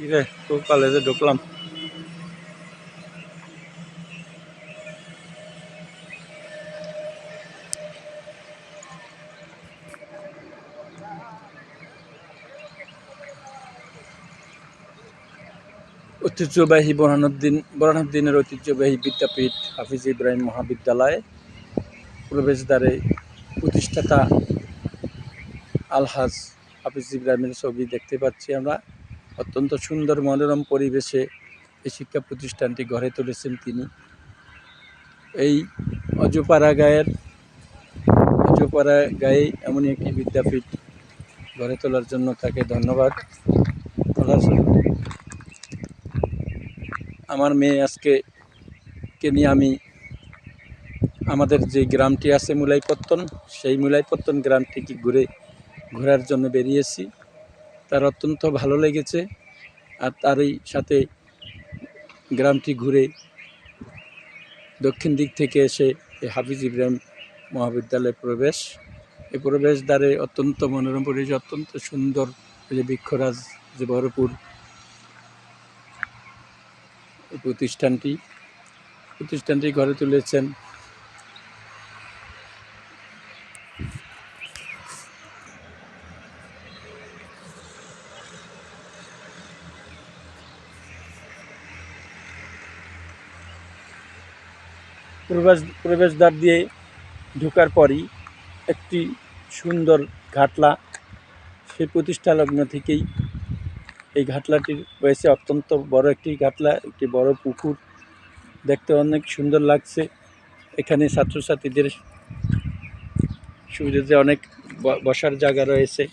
কিরে তো কলেজে ঢুকলাম। ঐতিহ্যবাহী বোরহানুদ্দিনের ঐতিহ্যবাহী বিদ্যাপীঠ হাফিজ ইব্রাহিম মহাবিদ্যালয় প্রবেশদ্বারে প্রতিষ্ঠাতা আলহাজ হাফিজ ইব্রাহিমের ছবি দেখতে পাচ্ছি আমরা। অত্যন্ত সুন্দর মনোরম পরিবেশে এই শিক্ষা প্রতিষ্ঠানটি গড়ে তুলেছেন তিনি। এই অজপাড়া গায়ে এমনই একটি বিদ্যাপীঠ গড়ে তোলার জন্য তাকে ধন্যবাদ। আমার মেয়ে আজকে নিয়ে আমি আমাদের যে গ্রামটি আছে মুলাইপত্তন, সেই মুলাইপত্তন গ্রামটিকে ঘোরার জন্য বেরিয়েছি। তার অত্যন্ত ভালো লেগেছে। আর তারই সাথে গ্রামটি ঘুরে দক্ষিণ দিক থেকে এসে এই হাফিজ ইব্রাহিম মহাবিদ্যালয়ে এই প্রবেশদ্বারে অত্যন্ত মনোরম পরিবেশ, অত্যন্ত সুন্দর যে বৃক্ষরাজ যে ভরপুর এই প্রতিষ্ঠানটি গড়ে তুলেছেন প্রবেশদ্বার দিয়ে ঢোকার পরই একটি সুন্দর ঘাটলা, সেই প্রতিষ্ঠা লগ্ন থেকেই এই ঘাটলাটির রয়েছে অত্যন্ত বড় একটি ঘাটলা, একটি বড় পুকুর, দেখতে অনেক সুন্দর লাগছে। এখানে ছাত্রছাত্রীদের সুবিধাতে অনেক বসার জায়গা রয়েছে।